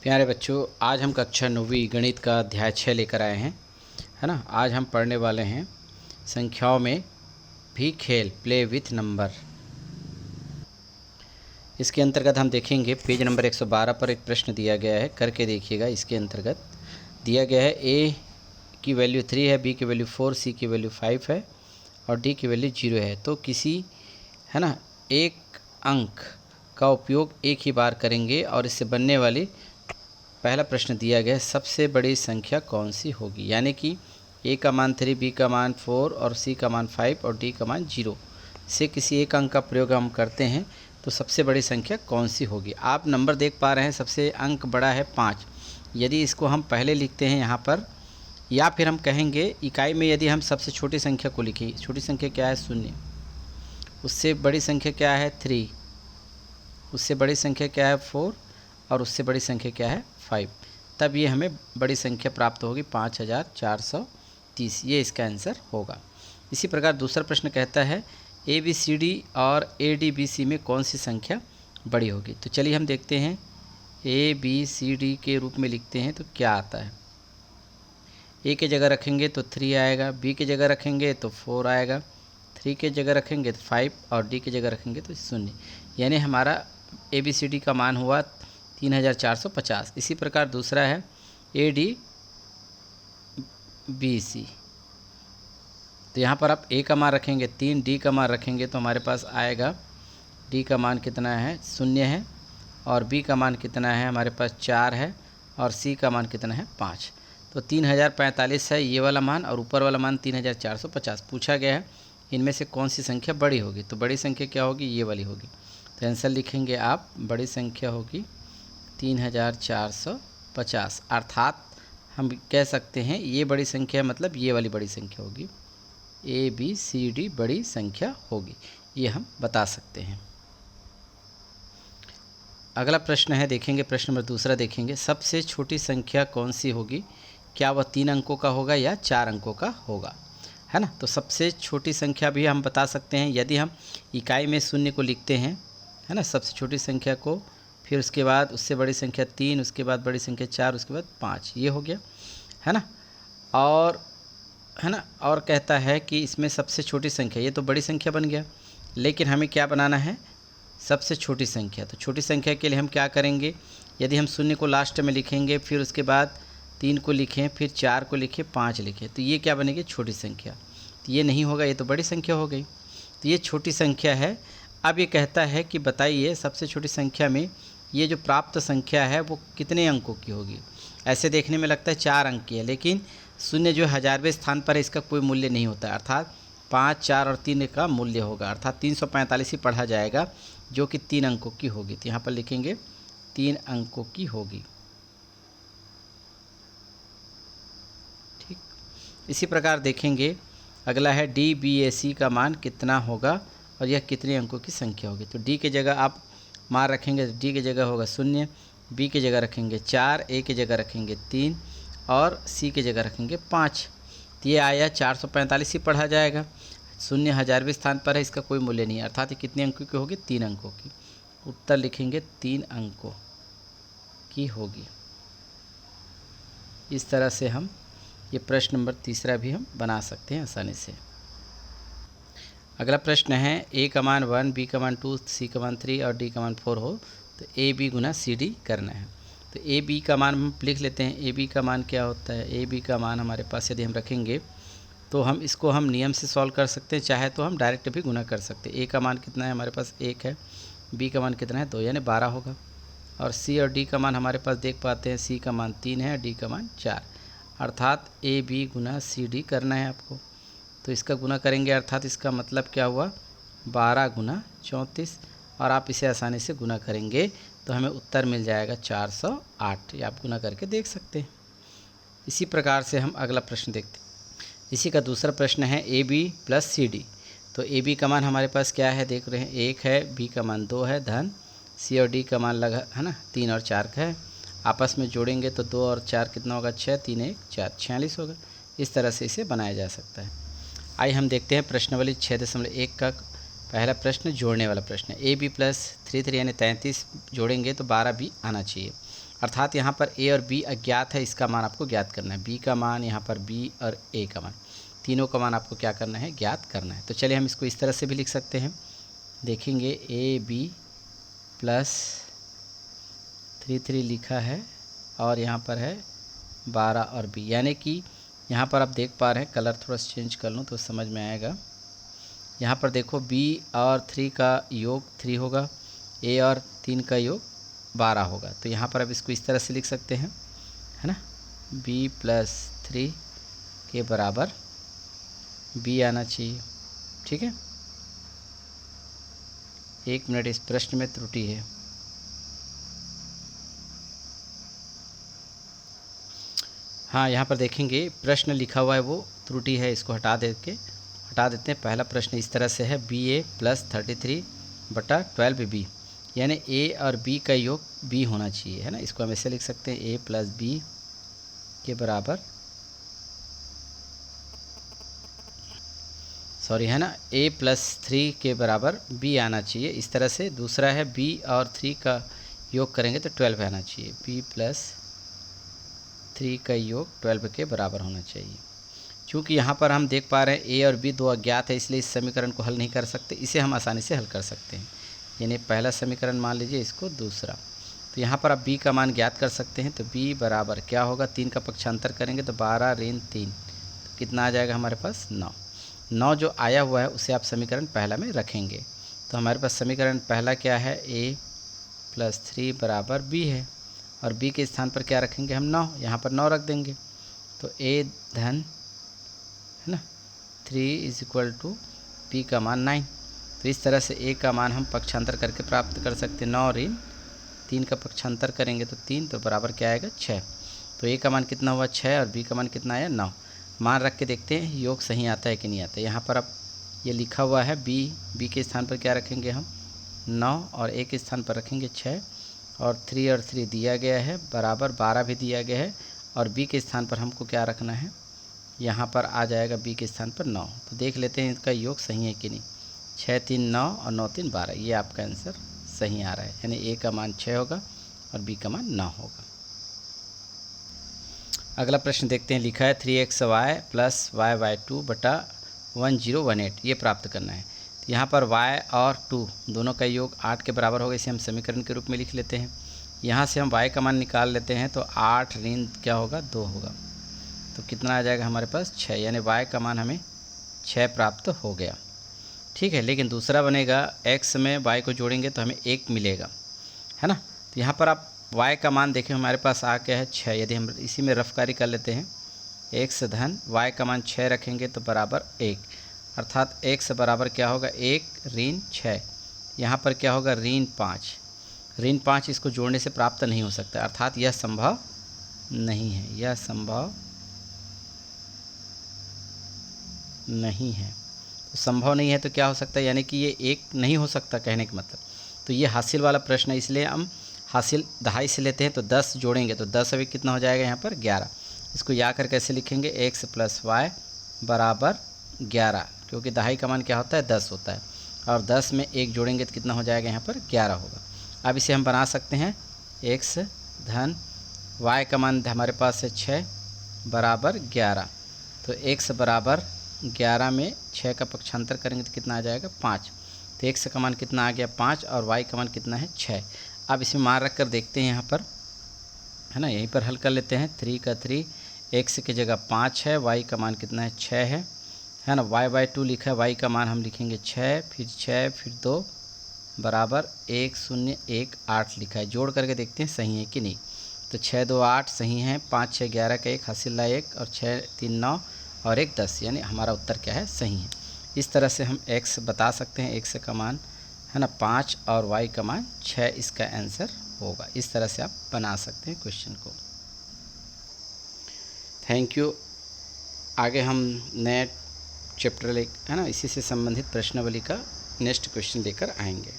प्यारे बच्चों, आज हम कक्षा 9वीं गणित का अध्याय 6 लेकर आए हैं, है ना। आज हम पढ़ने वाले हैं संख्याओं में भी खेल, प्ले विथ नंबर। इसके अंतर्गत हम देखेंगे पेज नंबर 112 पर एक प्रश्न दिया गया है, करके देखिएगा। इसके अंतर्गत दिया गया है ए की वैल्यू 3 है, बी की वैल्यू 4, सी की वैल्यू 5 है और डी की वैल्यू 0 है। तो किसी, है ना, एक अंक का उपयोग एक ही बार करेंगे और इससे बनने वाली पहला प्रश्न दिया गया है, सबसे बड़ी संख्या कौन सी होगी। यानी कि ए का मान 3, बी का मान 4 और सी का मान 5 और डी का मान 0 से किसी एक अंक का प्रयोग हम करते हैं तो सबसे बड़ी संख्या कौन सी होगी। आप नंबर देख पा रहे हैं, सबसे अंक बड़ा है 5। यदि इसको हम पहले लिखते हैं यहाँ पर, या फिर हम कहेंगे इकाई में यदि हम सबसे छोटी संख्या को लिखें, छोटी संख्या क्या है 0, उससे बड़ी संख्या क्या है 3, उससे बड़ी संख्या क्या है 4 और उससे बड़ी संख्या क्या है 5, तब ये हमें बड़ी संख्या प्राप्त होगी 5430। ये इसका आंसर होगा। इसी प्रकार दूसरा प्रश्न कहता है ए बी सी डी और ए डी बी सी में कौन सी संख्या बड़ी होगी। तो चलिए हम देखते हैं, ए बी सी डी के रूप में लिखते हैं तो क्या आता है। ए के जगह रखेंगे तो 3 आएगा, बी के जगह रखेंगे तो 4 आएगा, 3 के जगह रखेंगे तो 5 और डी के जगह रखेंगे तो 0। यानी हमारा ए बी सी डी का मान हुआ 3450। इसी प्रकार दूसरा है ए डी बी सी। तो यहाँ पर आप ए का मान रखेंगे 3, डी का मान रखेंगे तो हमारे पास आएगा, डी का मान कितना है 0 है और बी का मान कितना है हमारे पास 4 है और सी का मान कितना है 5। तो 3045 है ये वाला मान और ऊपर वाला मान 3450। पूछा गया है इनमें से कौन सी संख्या बड़ी होगी। तो बड़ी संख्या क्या होगी, ये वाली होगी। तो आंसर लिखेंगे आप, बड़ी संख्या होगी 3450। अर्थात हम कह सकते हैं ये बड़ी संख्या मतलब ये वाली बड़ी संख्या होगी, ए बी सी डी बड़ी संख्या होगी, ये हम बता सकते हैं। अगला प्रश्न है, देखेंगे प्रश्न नंबर दूसरा देखेंगे, सबसे छोटी संख्या कौन सी होगी। क्या वह 3 अंकों का होगा या 4 अंकों का होगा, है ना। तो सबसे छोटी संख्या भी हम बता सकते हैं यदि हम इकाई में 0 को लिखते हैं, है ना, सबसे छोटी संख्या को, फिर उसके बाद उससे बड़ी संख्या 3, उसके बाद बड़ी संख्या 4, उसके बाद 5, ये हो गया, है ना। और है ना, और कहता है कि इसमें सबसे छोटी संख्या, ये तो बड़ी संख्या बन गया, लेकिन हमें क्या बनाना है, सबसे छोटी संख्या। तो छोटी संख्या के लिए हम क्या करेंगे, यदि हम 0 को लास्ट में लिखेंगे, फिर उसके बाद 3 को लिखें, फिर 4 को लिखें, 5 लिखें, तो ये क्या बनेगी, छोटी संख्या। तो ये नहीं होगा, ये तो बड़ी संख्या हो गई। तो ये छोटी संख्या है। अब ये कहता है कि बताइए सबसे छोटी संख्या में ये जो प्राप्त संख्या है वो कितने अंकों की होगी। ऐसे देखने में लगता है 4 अंक की है, लेकिन 0 जो हजारवें स्थान पर है इसका कोई मूल्य नहीं होता है, अर्थात 5, 4 और 3 का मूल्य होगा, अर्थात 345 ही पढ़ा जाएगा जो कि 3 अंकों की होगी। तो यहाँ पर लिखेंगे 3 अंकों की होगी, ठीक। इसी प्रकार देखेंगे अगला है डी बी ए सी का मान कितना होगा और यह कितने अंकों की संख्या होगी। तो डी के जगह आप मान रखेंगे, डी की जगह होगा 0, बी की जगह रखेंगे 4, ए की जगह रखेंगे 3 और सी की जगह रखेंगे 5। तो ये आया 445 ही पढ़ा जाएगा, 0 हजारवें स्थान पर है, इसका कोई मूल्य नहीं है, अर्थात ये कितने अंकों की होगी, 3 अंकों की। उत्तर लिखेंगे 3 अंकों की होगी। इस तरह से हम ये प्रश्न नंबर तीसरा भी हम बना सकते हैं आसानी से। अगला प्रश्न है ए का मान 1, बी का मान 2, सी का मान 3 और डी का मान 4 हो तो A B Guna C D करना है। तो ए बी का मान हम लिख लेते हैं। ए बी का मान क्या होता है, ए बी का मान हमारे पास यदि हम रखेंगे तो हम इसको हम नियम से सॉल्व कर सकते हैं, चाहे तो हम डायरेक्ट भी गुना कर सकते हैं। ए का मान कितना है हमारे पास 1 है, बी का मान कितना है 2 यानी 12 होगा, और सी और डी का मान हमारे पास देख पाते हैं, सी का मान 3 है, डी का मान 4, अर्थात A B Guna C D करना है आपको। तो इसका गुना करेंगे, अर्थात इसका मतलब क्या हुआ 12 गुना 34, और आप इसे आसानी से गुना करेंगे तो हमें उत्तर मिल जाएगा 408। ये आप गुना करके देख सकते हैं। इसी प्रकार से हम अगला प्रश्न देखते हैं। इसी का दूसरा प्रश्न है A B plus C D. तो ए बी का मान हमारे पास क्या है, देख रहे हैं 1 है, बी का मान 2 है, धन सी और डी का मान लगा, है ना, 3 और 4 का है। आपस में जोड़ेंगे तो 2 और 4 कितना होगा 6, 3 1 4 46 होगा। इस तरह से इसे बनाया जा सकता है। आइए हम देखते हैं प्रश्नावली 6.1 का पहला प्रश्न, जोड़ने वाला प्रश्न है। ए बी प्लस 3 3 यानी 33 जोड़ेंगे तो 12 भी आना चाहिए। अर्थात यहाँ पर ए और बी अज्ञात है, इसका मान आपको ज्ञात करना है। बी का मान यहाँ पर बी और ए का मान, तीनों का मान आपको क्या करना है, ज्ञात करना है। तो चलिए हम इसको इस तरह से भी लिख सकते हैं, देखेंगे ए बी प्लस 3 लिखा है और यहाँ पर है 12 और बी, यानी कि यहाँ पर आप देख पा रहे हैं, कलर थोड़ा सा चेंज कर लूँ तो समझ में आएगा। यहाँ पर देखो b और 3 का योग 3 होगा, a और 3 का योग 12 होगा। तो यहाँ पर अब इसको इस तरह से लिख सकते हैं, है ना, b प्लस 3 के बराबर b आना चाहिए। ठीक है, 1 मिनट, इस प्रश्न में त्रुटि है। हाँ, यहाँ पर देखेंगे प्रश्न लिखा हुआ है वो त्रुटि है, इसको हटा देते हैं। पहला प्रश्न इस तरह से है, बी ए प्लस 33/12b, यानी ए और बी का योग b होना चाहिए, है ना। इसको हम ऐसे लिख सकते हैं, a प्लस बी के बराबर, सॉरी, है ना, a प्लस 3 के बराबर b आना चाहिए, इस तरह से। दूसरा है b और 3 का योग करेंगे तो 12 आना चाहिए, b प्लस 3 का योग 12 के बराबर होना चाहिए। क्योंकि यहाँ पर हम देख पा रहे हैं a और b दो अज्ञात है, इसलिए इस समीकरण को हल नहीं कर सकते, इसे हम आसानी से हल कर सकते हैं। यानी पहला समीकरण मान लीजिए, इसको दूसरा। तो यहाँ पर आप b का मान ज्ञात कर सकते हैं। तो b बराबर क्या होगा, 3 का पक्षांतर करेंगे तो 12 ऋण 3, तो कितना आ जाएगा हमारे पास, 9 जो आया हुआ है उसे आप समीकरण पहला में रखेंगे। तो हमारे पास समीकरण पहला क्या है, a प्लस 3 बराबर b है, और b के स्थान पर क्या रखेंगे हम, 9, यहाँ पर 9 रख देंगे। तो a धन, है ना, 3 इज इक्वल टू b का मान 9। तो इस तरह से a का मान हम पक्षांतर करके प्राप्त कर सकते हैं। 9 ऋण 3 का पक्षांतर करेंगे तो 3, तो बराबर क्या आएगा, 6। तो a का मान कितना हुआ, 6, और b का मान कितना आया, 9। मान रख के देखते हैं योग सही आता है कि नहीं आता है। यहाँ पर अब ये लिखा हुआ है b के स्थान पर क्या रखेंगे हम, 9, और a के स्थान पर रखेंगे 6, और 3 और 3 दिया गया है, बराबर 12 भी दिया गया है, और b के स्थान पर हमको क्या रखना है, यहाँ पर आ जाएगा b के स्थान पर 9। तो देख लेते हैं इसका योग सही है कि नहीं। 6 3 9 और 9 3 12, ये आपका आंसर सही आ रहा है, यानी a का मान 6 होगा और b का मान 9 होगा। अगला प्रश्न देखते हैं, लिखा है 3xy प्लस y/2/1018, ये प्राप्त करना है। तो यहाँ पर y और 2 दोनों का योग 8 के बराबर होगा, इसे हम समीकरण के रूप में लिख लेते हैं। यहाँ से हम y का मान निकाल लेते हैं, तो 8 ऋण क्या होगा, 2 होगा, तो कितना आ जाएगा हमारे पास, 6, यानी y का मान हमें 6 प्राप्त हो गया। ठीक है, लेकिन दूसरा बनेगा, x में y को जोड़ेंगे तो हमें 1 मिलेगा, है ना। तो यहाँ पर आप y का मान देखें, हमारे पास आ गया है 6। यदि हम इसी में रफकारी कर लेते हैं, x धन y का मान 6 रखेंगे तो बराबर 1, अर्थात x बराबर क्या होगा, 1 ऋण 6, यहाँ पर क्या होगा, ऋण 5। ऋण 5 इसको जोड़ने से प्राप्त नहीं हो सकता, अर्थात यह संभव नहीं है, यह संभव नहीं है। तो संभव नहीं है तो क्या हो सकता है, यानी कि ये 1 नहीं हो सकता, कहने का मतलब। तो ये हासिल वाला प्रश्न है, इसलिए हम हासिल दहाई से लेते हैं, तो 10 जोड़ेंगे तो 10 अभी कितना हो जाएगा, यहाँ पर 11। इसको या कर कैसे लिखेंगे, x प्लस वाई बराबर 11, क्योंकि दहाई का मान क्या होता है, 10 होता है, और 10 में 1 जोड़ेंगे तो कितना हो जाएगा, यहाँ पर 11 होगा। अब इसे हम बना सकते हैं, x धन y का मान हमारे पास है 6 बराबर 11, तो x बराबर 11 में 6 का पक्षांतर करेंगे तो कितना आ जाएगा, 5। तो x का मान कितना आ गया, 5, और y का मान कितना है, 6। अब इसमें मान रख कर देखते हैं यहाँ पर, है ना, यहीं पर हल कर लेते हैं। 3 का 3, x की जगह 5 है, y का मान कितना है, 6 है ना। y/2 लिखा है, y का मान हम लिखेंगे 6, फिर 6 फिर 2 बराबर 1 0 1 8 लिखा है। जोड़ करके देखते हैं सही है कि नहीं। तो 6 2 8 सही है, 5 6 11 का 1 हासिल ला 1, और 6 3 9 और 1 10, यानी हमारा उत्तर क्या है, सही है। इस तरह से हम x बता सकते हैं, x का मान है ना 5 और y का मान 6, इसका आंसर होगा। इस तरह से आप बना सकते हैं क्वेश्चन को। Thank you. आगे हम नए चैप्टर है ना, इसी से संबंधित प्रश्नावली का नेक्स्ट क्वेश्चन लेकर आएंगे।